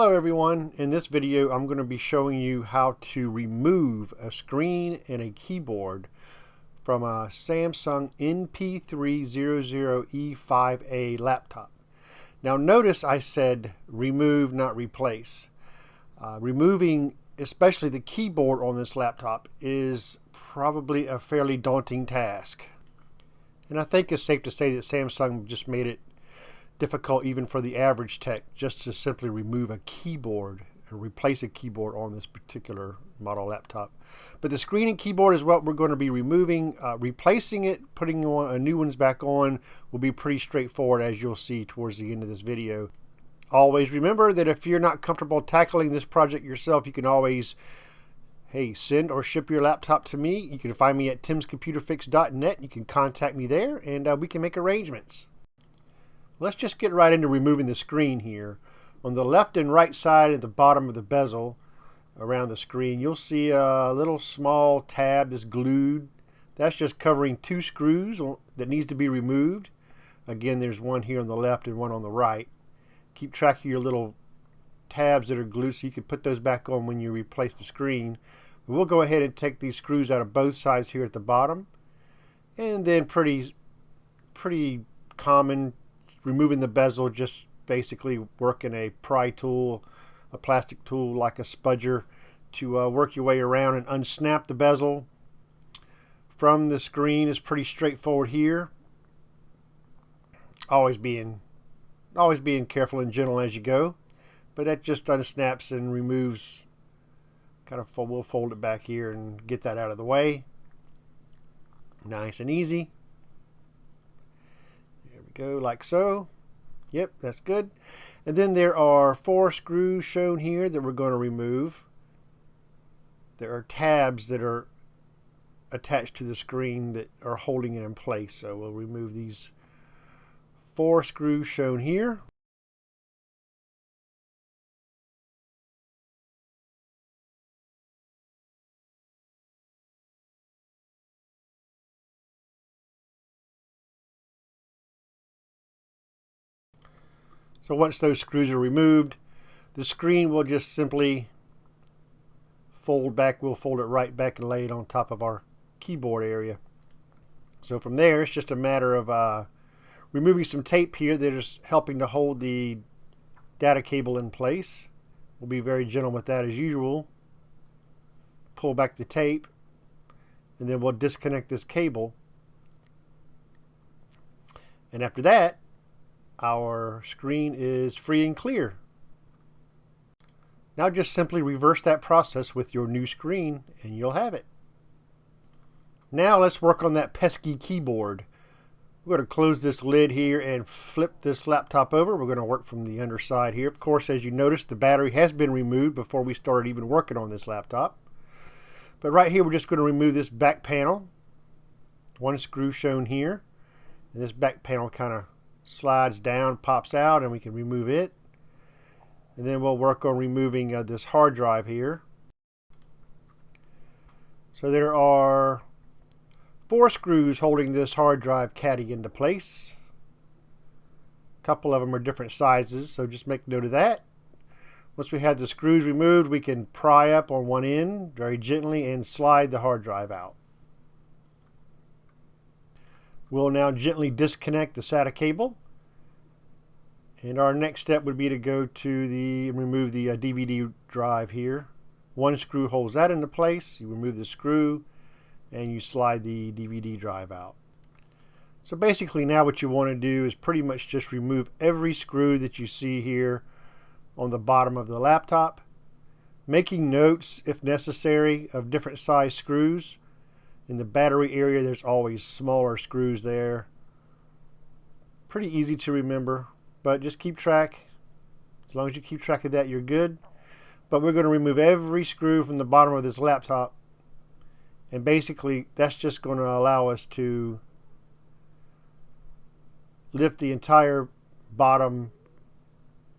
Hello everyone, in this video I'm going to be showing you how to remove a screen and a keyboard from a Samsung NP300E5A laptop. Now notice I said remove, not replace. Removing especially the keyboard on this laptop is probably a fairly daunting task. And I think it's safe to say that Samsung just made it difficult even for the average tech just to simply remove a keyboard or replace a keyboard on this particular model laptop. But the screen and keyboard is what we're going to be removing. Replacing it, putting on new ones back on will be pretty straightforward, as you'll see towards the end of this video. Always remember that if you're not comfortable tackling this project yourself, you can always send or ship your laptop to me. You can find me at timscomputerfix.net. You can contact me there and we can make arrangements. Let's just get right into removing the screen here. On the left and right side at the bottom of the bezel around the screen, you'll see a little small tab that's glued. That's just covering two screws that needs to be removed. Again, there's one here on the left and one on the right. Keep track of your little tabs that are glued so you can put those back on when you replace the screen. But we'll go ahead and take these screws out of both sides here at the bottom. And then pretty common, removing the bezel, just basically working a pry tool, a plastic tool like a spudger to work your way around and unsnap the bezel from the screen is pretty straightforward here. Always being careful and gentle as you go, but that just unsnaps and removes. We'll fold it back here and get that out of the way. Nice and easy. Go like so. Yep, that's good. And then there are 4 screws shown here that we're going to remove. There are tabs that are attached to the screen that are holding it in place. So we'll remove these 4 screws shown here. So once those screws are removed, the screen will just simply fold back. We'll fold it right back and lay it on top of our keyboard area. So from there, it's just a matter of removing some tape here that is helping to hold the data cable in place. We'll be very gentle with that as usual. Pull back the tape, and then we'll disconnect this cable. And after that, our screen is free and clear. Now just simply reverse that process with your new screen and you'll have it. Now let's work on that pesky keyboard. We're going to close this lid here and flip this laptop over. We're going to work from the underside here. Of course, as you notice, the battery has been removed before we started even working on this laptop. But right here, we're just going to remove this back panel. 1 screw shown here. And this back panel kind of slides down, pops out, and we can remove it. And then we'll work on removing this hard drive here. So there are 4 screws holding this hard drive caddy into place. A couple of them are different sizes, so just make note of that. Once we have the screws removed, we can pry up on one end very gently and slide the hard drive out. We'll now gently disconnect the SATA cable. And our next step would be to go to remove the DVD drive here. 1 screw holds that into place. You remove the screw and you slide the DVD drive out. So basically now what you want to do is pretty much just remove every screw that you see here on the bottom of the laptop, making notes if necessary of different size screws. In the battery area, there's always smaller screws there. Pretty easy to remember, but just keep track. As long as you keep track of that, you're good. But we're going to remove every screw from the bottom of this laptop. And basically, that's just going to allow us to lift the entire bottom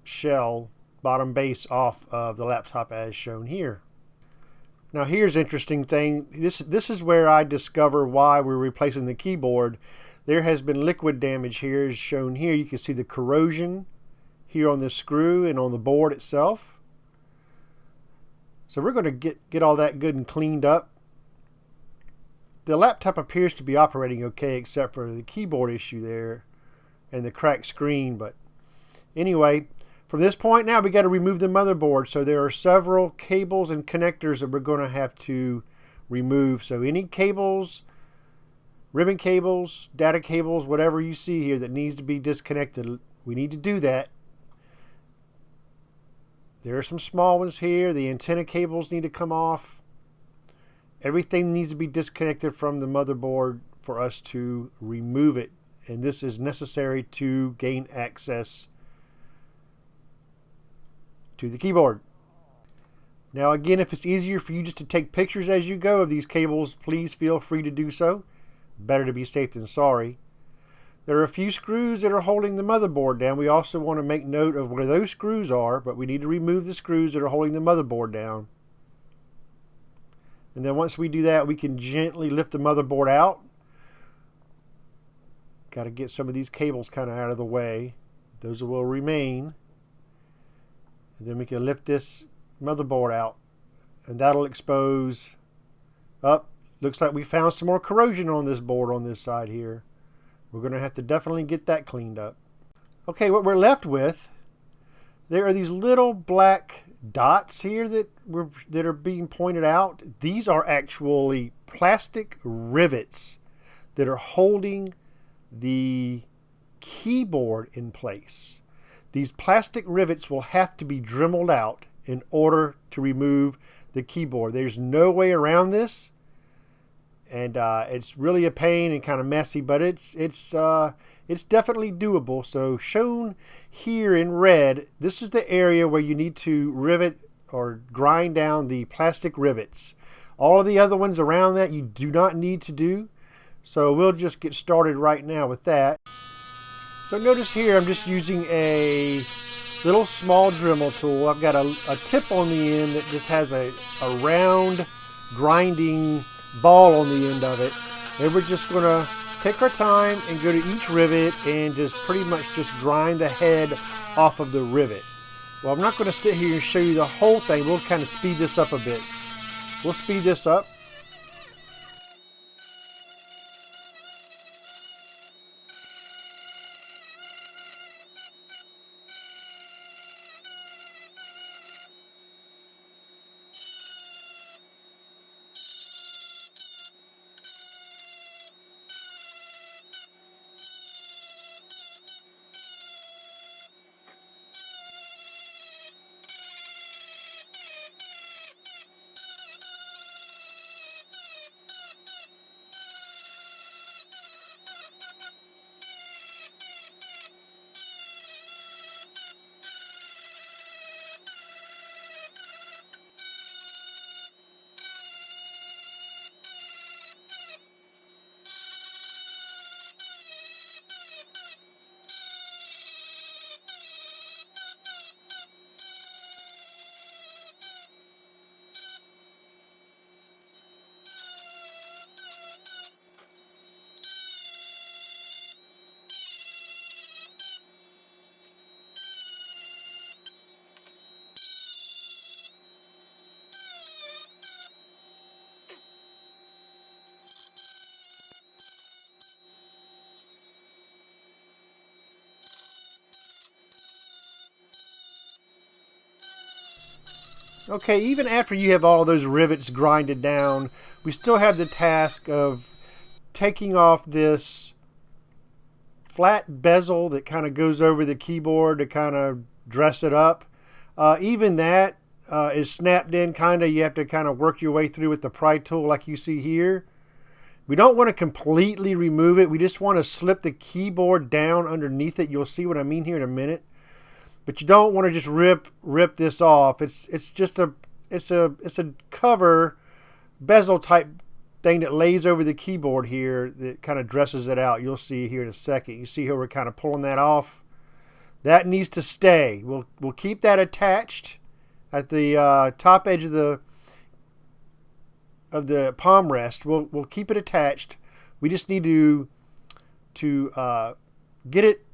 shell, bottom base off of the laptop as shown here. Now here's an interesting thing. This is where I discover why we're replacing the keyboard. There has been liquid damage here as shown here. You can see the corrosion here on this screw and on the board itself. So we're going to get all that good and cleaned up. The laptop appears to be operating okay except for the keyboard issue there and the cracked screen. But anyway, from this point now we got to remove the motherboard. So there are several cables and connectors that we're going to have to remove. So any cables, ribbon cables, data cables, whatever you see here that needs to be disconnected, we need to do that. There are some small ones here. The antenna cables need to come off. Everything needs to be disconnected from the motherboard for us to remove it. And this is necessary to gain access to the keyboard. Now again, if it's easier for you just to take pictures as you go of these cables, please feel free to do so. Better to be safe than sorry. There are a few screws that are holding the motherboard down. We also want to make note of where those screws are, but we need to remove the screws that are holding the motherboard down. And then once we do that, we can gently lift the motherboard out. Got to get some of these cables kind of out of the way. Those will remain. And then we can lift this motherboard out, and that'll expose up. Looks like we found some more corrosion on this board on this side here. We're going to have to definitely get that cleaned up. Okay, what we're left with, there are these little black dots here that are being pointed out. These are actually plastic rivets that are holding the keyboard in place. These plastic rivets will have to be dremeled out in order to remove the keyboard. There's no way around this, and it's really a pain and kind of messy, but it's definitely doable. So shown here in red, this is the area where you need to rivet or grind down the plastic rivets. All of the other ones around that you do not need to do. So we'll just get started right now with that. So notice here I'm just using a little small Dremel tool. I've got a tip on the end that just has a round grinding ball on the end of it. And we're just going to take our time and go to each rivet and just pretty much just grind the head off of the rivet. Well, I'm not going to sit here and show you the whole thing. We'll kind of speed this up a bit. We'll speed this up. Okay, even after you have all those rivets grinded down, we still have the task of taking off this flat bezel that kind of goes over the keyboard to kind of dress it up. Even that is snapped in kind of. You have to kind of work your way through with the pry tool like you see here. We don't want to completely remove it. We just want to slip the keyboard down underneath it. You'll see what I mean here in a minute. But you don't want to just rip this off. It's just a cover bezel type thing that lays over the keyboard here that kind of dresses it out. You'll see here in a second. You see how we're kind of pulling that off. That needs to stay. We'll keep that attached at the top edge of the palm rest. We'll keep it attached. We just need to get it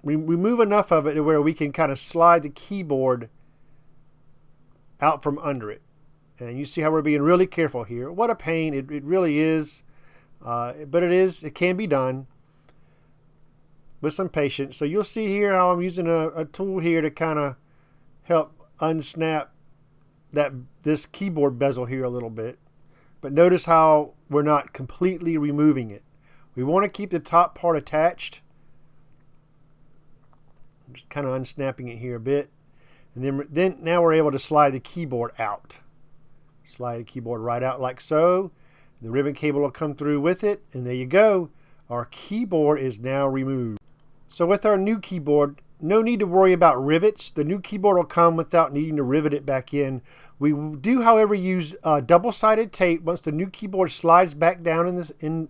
remove enough of it to where we can kind of slide the keyboard out from under it. And you see how we're being really careful here. What a pain. It really is. But it can be done with some patience. So you'll see here how I'm using a tool here to kind of help unsnap this keyboard bezel here a little bit. But notice how we're not completely removing it. We want to keep the top part attached. I'm just kind of unsnapping it here a bit. And then now we're able to slide the keyboard out. Slide the keyboard right out like so. The ribbon cable will come through with it, and there you go. Our keyboard is now removed. So with our new keyboard, no need to worry about rivets. The new keyboard will come without needing to rivet it back in. We do, however, use double-sided tape. Once the new keyboard slides back down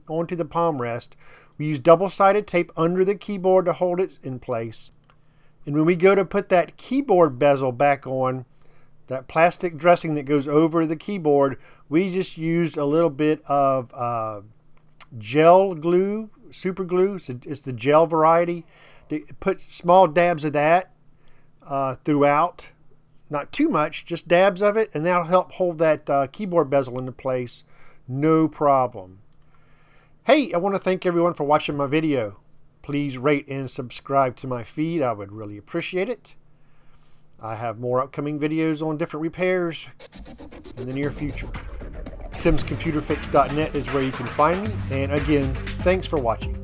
onto the palm rest, we use double-sided tape under the keyboard to hold it in place. And when we go to put that keyboard bezel back on, that plastic dressing that goes over the keyboard, we just used a little bit of gel glue, super glue. It's the gel variety. Put small dabs of that throughout. Not too much, just dabs of it, and that'll help hold that keyboard bezel into place. No problem. Hey, I want to thank everyone for watching my video. Please rate and subscribe to my feed. I would really appreciate it. I have more upcoming videos on different repairs in the near future. TimsComputerFix.net is where you can find me. And again, thanks for watching.